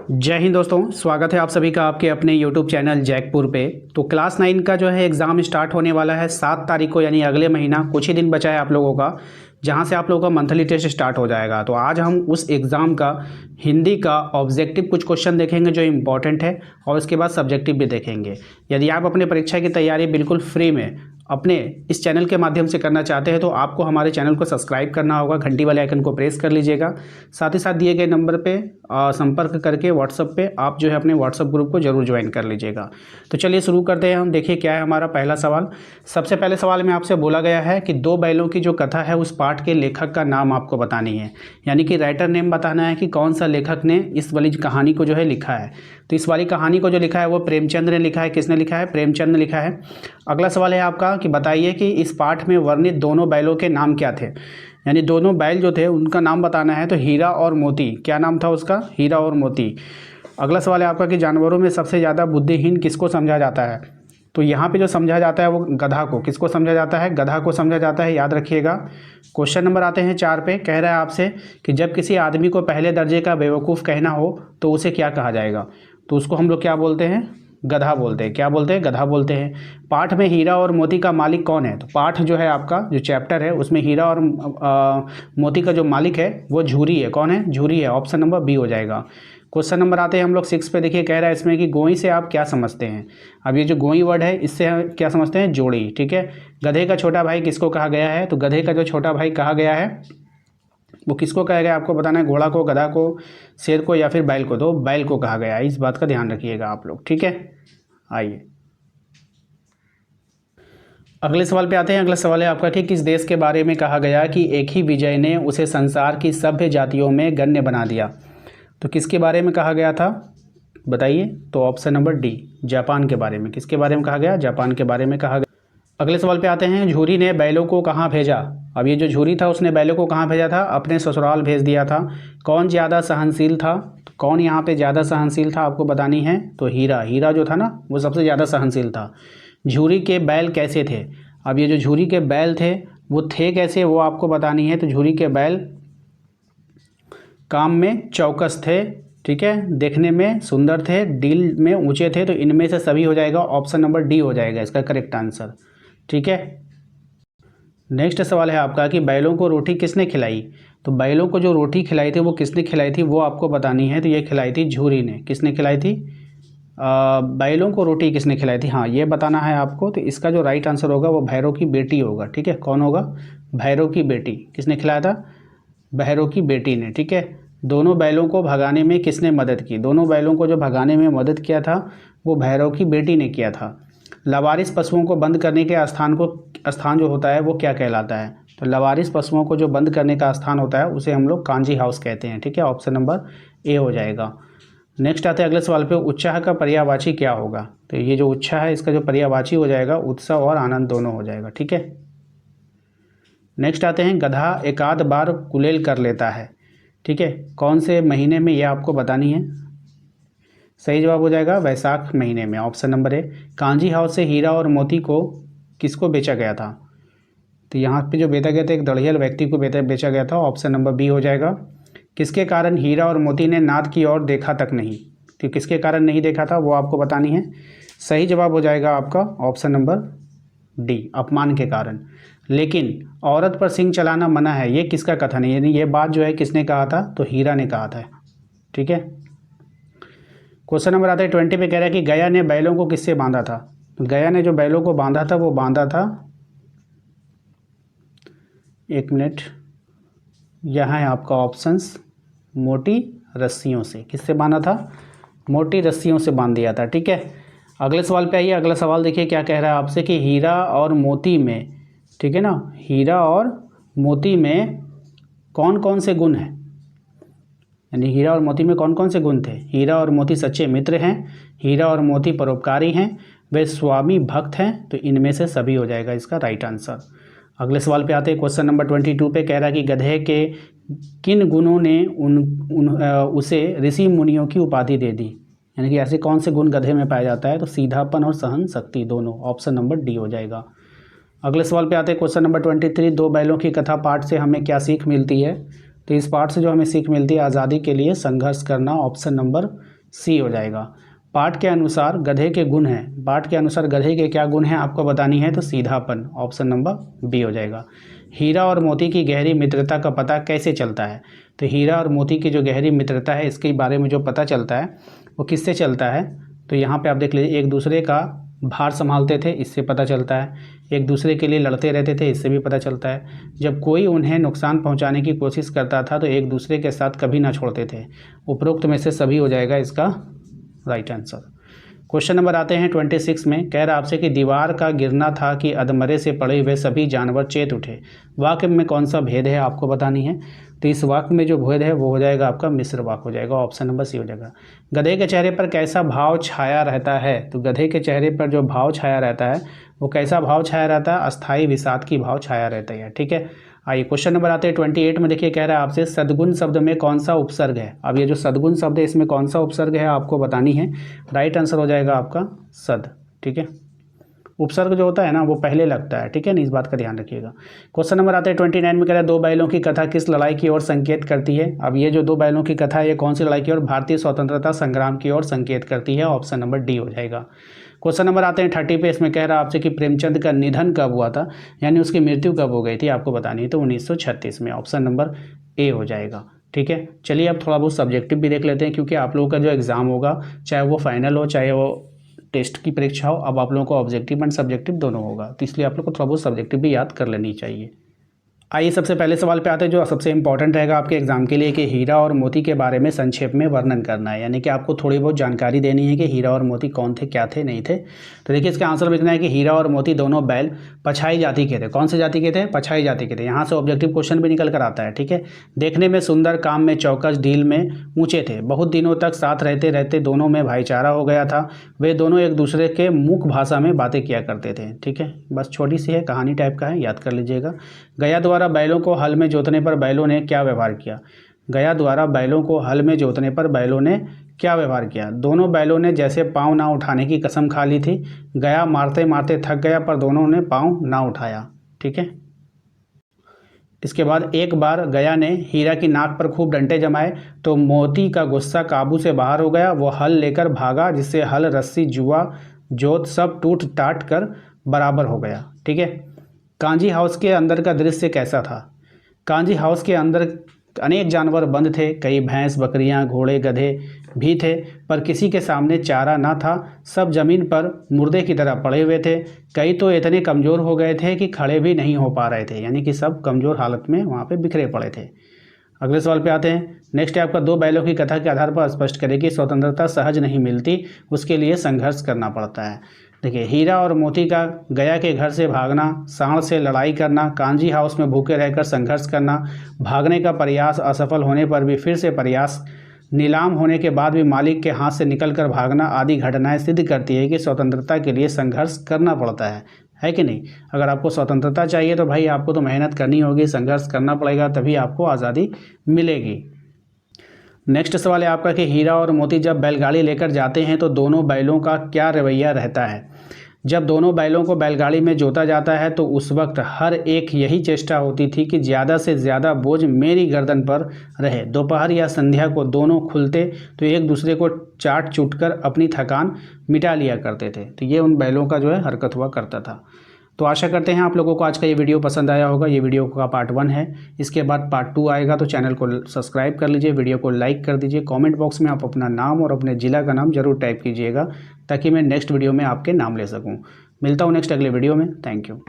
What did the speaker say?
जय हिंद दोस्तों, स्वागत है आप सभी का आपके अपने YouTube चैनल जैकपुर पे। तो क्लास 9 का जो है एग्ज़ाम स्टार्ट होने वाला है 7 तारीख को, यानी अगले महीना। कुछ ही दिन बचा है आप लोगों का, जहां से आप लोगों का मंथली टेस्ट स्टार्ट हो जाएगा। तो आज हम उस एग्ज़ाम का हिंदी का ऑब्जेक्टिव कुछ क्वेश्चन देखेंगे जो इम्पॉर्टेंट है, और उसके बाद सब्जेक्टिव भी देखेंगे। यदि आप अपने परीक्षा की तैयारी बिल्कुल फ्री में अपने इस चैनल के माध्यम से करना चाहते हैं तो आपको हमारे चैनल को सब्सक्राइब करना होगा, घंटी वाले आइकन को प्रेस कर लीजिएगा। साथ ही साथ दिए गए नंबर पे संपर्क करके व्हाट्सएप पे आप जो है अपने व्हाट्सएप ग्रुप को जरूर ज्वाइन कर लीजिएगा। तो चलिए शुरू करते हैं हम। देखिए क्या है हमारा पहला सवाल। सबसे पहले सवाल में आपसे बोला गया है कि दो बैलों की जो कथा है उस पाठ के लेखक का नाम आपको बतानी है, यानी कि राइटर नेम बताना है कि कौन सा लेखक ने इस वाली कहानी को जो है लिखा है। तो इस वाली कहानी को जो लिखा है वो प्रेमचंद ने लिखा है। किसने लिखा है? प्रेमचंद ने लिखा है। अगला सवाल है आपका कि बताइए कि इस पाठ में वर्णित दोनों बैलों के नाम क्या थे, यानी दोनों बैल जो थे उनका नाम बताना है। तो हीरा और मोती, क्या नाम था उसका? हीरा और मोती। अगला सवाल है आपका कि जानवरों में सबसे ज़्यादा बुद्धिहीन किसको समझा जाता है? तो यहाँ पे जो समझा जाता है वो गधा को। किसको समझा जाता है? गधा को समझा जाता है, याद रखिएगा। क्वेश्चन नंबर आते हैं 4 पे। कह रहा है आपसे कि जब किसी आदमी को पहले दर्जे का बेवकूफ़ कहना हो तो उसे क्या कहा जाएगा? तो उसको हम लोग क्या बोलते हैं? गधा बोलते हैं। क्या बोलते हैं? गधा बोलते हैं। पाठ में हीरा और मोती का मालिक कौन है? तो पाठ जो है आपका जो चैप्टर है उसमें हीरा और मोती का जो मालिक है वो झूरी है। कौन है? झूरी है। ऑप्शन नंबर बी हो जाएगा। क्वेश्चन नंबर आते हैं हम लोग 6 पे। देखिए कह रहा है इसमें कि गोई से आप क्या समझते हैं? अब ये जो गोई वर्ड है इससे हम क्या समझते हैं? जोड़ी। ठीक है। गधे का छोटा भाई किसको कहा गया है? तो गधे का जो छोटा भाई कहा गया है वो किसको कहा गया आपको बताना है। घोड़ा को, गधा को, शेर को या फिर बैल को? तो बैल को कहा गया है। इस बात का ध्यान रखिएगा आप लोग। ठीक है, आइए अगले सवाल पे आते हैं। अगला सवाल है आपका कि किस देश के बारे में कहा गया कि एक ही विजय ने उसे संसार की सभ्य जातियों में गण्य बना दिया? तो किसके बारे में कहा गया था बताइए? तो ऑप्शन नंबर डी, जापान के बारे में। किसके बारे में कहा गया? जापान के बारे में कहा गया। अगले सवाल पे आते हैं। झूरी ने बैलों को कहाँ भेजा? अब ये जो झूरी था उसने बैलों को कहाँ भेजा था? अपने ससुराल भेज दिया था। कौन ज़्यादा सहनशील था? कौन यहाँ पे ज़्यादा सहनशील था आपको बतानी है। तो हीरा। हीरा जो था ना वो सबसे ज़्यादा सहनशील था। झूरी के बैल कैसे थे? अब ये जो झूरी के बैल थे वो थे कैसे वो आपको बतानी है। तो झूरी के बैल काम में चौकस थे, ठीक है, देखने में सुंदर थे, डील में ऊंचे थे। तो इनमें से सभी हो जाएगा। ऑप्शन नंबर डी हो जाएगा इसका करेक्ट आंसर। ठीक है। नेक्स्ट सवाल है आपका कि बैलों को रोटी किसने खिलाई? तो बैलों को जो रोटी खिलाई थी वो किसने खिलाई थी वो आपको बतानी है। तो ये खिलाई थी झूरी ने। किसने खिलाई थी? बैलों को रोटी किसने खिलाई थी, हाँ ये बताना है आपको। तो इसका जो राइट आंसर होगा वो भैरव की बेटी होगा। ठीक है, कौन होगा? भैरव की बेटी। किसने खिलाया था? भैरव की बेटी ने। ठीक है। दोनों बैलों को भगाने में किसने मदद की? दोनों बैलों को जो भगाने में मदद किया था वो भैरव की बेटी ने किया था। लवारिस पशुओं को बंद करने के स्थान जो होता है वो क्या कहलाता है? तो लवारिस पशुओं को जो बंद करने का स्थान होता है उसे हम लोग कांजी हाउस कहते हैं। ठीक है, ऑप्शन नंबर ए हो जाएगा। नेक्स्ट आते हैं अगले सवाल पे। उत्साह का पर्यायवाची क्या होगा? तो ये जो उत्साह है इसका जो पर्यायवाची हो जाएगा उत्सव और आनंद दोनों हो जाएगा। ठीक है। नेक्स्ट आते हैं गधा एकाध बार कुलेल कर लेता है। ठीक है, कौन से महीने में ये आपको बतानी है। सही जवाब हो जाएगा वैशाख महीने में। Option number A. Kanji house से हीरा और मोती को किसको बेचा गया था? तो यहाँ पे जो बेचा गया था एक दड़ियल व्यक्ति को बेचा गया था। ऑप्शन नंबर बी हो जाएगा। किसके कारण हीरा और मोती ने नाद की ओर देखा तक नहीं? तो किसके कारण नहीं देखा था वो आपको बतानी है। सही जवाब हो जाएगा आपका ऑप्शन नंबर डी, अपमान के कारण। लेकिन औरत पर सिंह चलाना मना है, ये किसका कथन है? यानी ये बात जो है किसने कहा था? तो हीरा ने कहा था। ठीक है। क्वेश्चन नंबर आता है 20 पे। कह रहा है कि गया ने बैलों को किससे बांधा था? तो गया ने जो बैलों को बांधा था वो बांधा था, एक मिनट, यहाँ है आपका ऑप्शंस, मोटी रस्सियों से। किससे बांधा था? मोटी रस्सियों से बांध दिया था। ठीक है। अगले सवाल पे आइए। अगला सवाल देखिए क्या कह रहा है आपसे कि हीरा और मोती में, ठीक है ना, हीरा और मोती में कौन कौन से गुण हैं? यानी हीरा और मोती में कौन कौन से गुण थे? हीरा और मोती सच्चे मित्र हैं, हीरा और मोती परोपकारी हैं, वे स्वामी भक्त हैं। तो इनमें से सभी हो जाएगा इसका राइट आंसर। अगले सवाल पे आते हैं। क्वेश्चन नंबर 22 पे। कह रहा है कि गधे के किन गुणों ने उसे ऋषि मुनियों की उपाधि दे दी? यानी कि ऐसे कौन से गुण गधे में पाया जाता है? तो सीधापन और सहन शक्ति दोनों। ऑप्शन नंबर डी हो जाएगा। अगले सवाल पे आते हैं। Question number 23। दो बैलों की कथा पाठ से हमें क्या सीख मिलती है? तो इस पाठ से जो हमें सीख मिलती है आज़ादी के लिए संघर्ष करना। ऑप्शन नंबर सी हो जाएगा। पाठ के अनुसार गधे के गुण हैं, पाठ के अनुसार गधे के क्या गुण हैं आपको बतानी है, तो सीधापन, ऑप्शन नंबर बी हो जाएगा। हीरा और मोती की गहरी मित्रता का पता कैसे चलता है, तो हीरा और मोती की जो गहरी मित्रता है इसके बारे में जो पता चलता है वो किससे चलता है, तो यहाँ पे आप देख लीजिए, एक दूसरे का भार संभालते थे, इससे पता चलता है। एक दूसरे के लिए लड़ते रहते थे, इससे भी पता चलता है। जब कोई उन्हें नुकसान पहुंचाने की कोशिश करता था तो एक दूसरे के साथ कभी ना छोड़ते थे। उपरोक्त में से सभी हो जाएगा इसका राइट आंसर। क्वेश्चन नंबर आते हैं 26 में, कह रहा आपसे कि दीवार का गिरना था कि अधमरे से पड़े हुए सभी जानवर चेत उठे। वाक्य में कौन सा भेद है आपको बतानी है, तो इस वाक्य में जो भेद है वो हो जाएगा आपका मिश्र वाक्य हो जाएगा, ऑप्शन नंबर सी हो जाएगा। गधे के चेहरे पर कैसा भाव छाया रहता है, तो गधे के चेहरे पर जो भाव छाया रहता है वो कैसा भाव छाया रहता है, अस्थायी विषाद की भाव छाया रहता है, ठीक है। आइए क्वेश्चन नंबर आते हैं 28 में, देखिए कह रहा है आपसे सद्गुण शब्द में कौन सा उपसर्ग है। अब ये जो सद्गुण शब्द है इसमें कौन सा उपसर्ग है आपको बतानी है। राइट आंसर हो जाएगा आपका सद, ठीक है। उपसर्ग जो होता है ना वो पहले लगता है, ठीक है ना, इस बात का ध्यान रखिएगा। क्वेश्चन नंबर आता है 29 में, कह रहा है दो बैलों की कथा किस लड़ाई की ओर संकेत करती है। अब ये जो दो बैलों की कथा है ये कौन सी लड़ाई की ओर, भारतीय स्वतंत्रता संग्राम की ओर संकेत करती है, ऑप्शन नंबर डी हो जाएगा। क्वेश्चन नंबर आते हैं 30 पे, इसमें कह रहा है आपसे कि प्रेमचंद का निधन कब हुआ था, यानी उसकी मृत्यु कब हो गई थी आपको बतानी है, तो 1936 में, ऑप्शन नंबर ए हो जाएगा, ठीक है। चलिए अब थोड़ा बहुत सब्जेक्टिव भी देख लेते हैं, क्योंकि आप लोगों का जो एग्ज़ाम होगा चाहे वो फाइनल हो चाहे वो टेस्ट की परीक्षा हो, अब आप लोगों को ऑब्जेक्टिव एंड सब्जेक्टिव दोनों होगा, तो इसलिए आप लोग को थोड़ा बहुत सब्जेक्टिव भी याद कर लेनी चाहिए। आइए सबसे पहले सवाल पे आते हैं जो सबसे इंपॉर्टेंट रहेगा आपके एग्जाम के लिए, कि हीरा और मोती के बारे में संक्षेप में वर्णन करना है, यानी कि आपको थोड़ी बहुत जानकारी देनी है कि हीरा और मोती कौन थे, क्या थे, नहीं थे। तो देखिए इसका आंसर लिखना है कि हीरा और मोती दोनों बैल पछाई जाति के थे। कौन से जाति के थे, पछाई जाति के थे। यहाँ से ऑब्जेक्टिव क्वेश्चन भी निकल कर आता है, ठीक है। देखने में सुंदर, काम में चौकस, ढील में ऊंचे थे। बहुत दिनों तक साथ रहते रहते दोनों में भाईचारा हो गया था। वे दोनों एक दूसरे के मुख भाषा में बातें किया करते थे, ठीक है। बस छोटी सी है, कहानी टाइप का है, याद कर लीजिएगा। गया द्वारा बैलों को हल में जोतने पर बैलों ने क्या व्यवहार किया। गया द्वारा बैलों को हल में जोतने पर बैलों ने क्या व्यवहार किया। दोनों बैलों ने जैसे पाँव ना उठाने की कसम खा ली थी। गया मारते मारते थक गया पर दोनों ने पाँव ना उठाया, ठीक है। इसके बाद एक बार गया ने हीरा की नाक पर खूब डंडे जमाए तो मोती का गुस्सा काबू से बाहर हो गया। वो हल लेकर भागा, जिससे हल, रस्सी, जुआ, जोत सब टूट टाट कर बराबर हो गया, ठीक है। कांजी हाउस के अंदर का दृश्य कैसा था। कांजी हाउस के अंदर अनेक जानवर बंद थे। कई भैंस, बकरियां, घोड़े, गधे भी थे, पर किसी के सामने चारा ना था। सब जमीन पर मुर्दे की तरह पड़े हुए थे। कई तो इतने कमज़ोर हो गए थे कि खड़े भी नहीं हो पा रहे थे, यानी कि सब कमज़ोर हालत में वहाँ पे बिखरे पड़े थे। अगले सवाल पे आते हैं। नेक्स्ट है आपका दो बैलों की कथा के आधार पर स्पष्ट करें कि स्वतंत्रता सहज नहीं मिलती, उसके लिए संघर्ष करना पड़ता है। देखिए, हीरा और मोती का गया के घर से भागना, सांड से लड़ाई करना, कांजी हाउस में भूखे रहकर संघर्ष करना, भागने का प्रयास असफल होने पर भी फिर से प्रयास, नीलाम होने के बाद भी मालिक के हाथ से निकलकर भागना आदि घटनाएं सिद्ध करती है कि स्वतंत्रता के लिए संघर्ष करना पड़ता है कि नहीं। अगर आपको स्वतंत्रता चाहिए तो भाई आपको तो मेहनत करनी होगी, संघर्ष करना पड़ेगा, तभी आपको आज़ादी मिलेगी। नेक्स्ट सवाल है आपका कि हीरा और मोती जब बैलगाड़ी लेकर जाते हैं तो दोनों बैलों का क्या रवैया रहता है। जब दोनों बैलों को बैलगाड़ी में जोता जाता है तो उस वक्त हर एक यही चेष्टा होती थी कि ज़्यादा से ज़्यादा बोझ मेरी गर्दन पर रहे। दोपहर या संध्या को दोनों खुलते तो एक दूसरे को चाट चूटकर अपनी थकान मिटा लिया करते थे। तो ये उन बैलों का जो है हरकत हुआ करता था। तो आशा करते हैं आप लोगों को आज का ये वीडियो पसंद आया होगा। ये वीडियो का पार्ट 1 है, इसके बाद पार्ट 2 आएगा, तो चैनल को सब्सक्राइब कर लीजिए, वीडियो को लाइक कर दीजिए। कमेंट बॉक्स में आप अपना नाम और अपने ज़िला का नाम ज़रूर टाइप कीजिएगा ताकि मैं नेक्स्ट वीडियो में आपके नाम ले सकूं। मिलता हूं नेक्स्ट अगले वीडियो में। Thank you.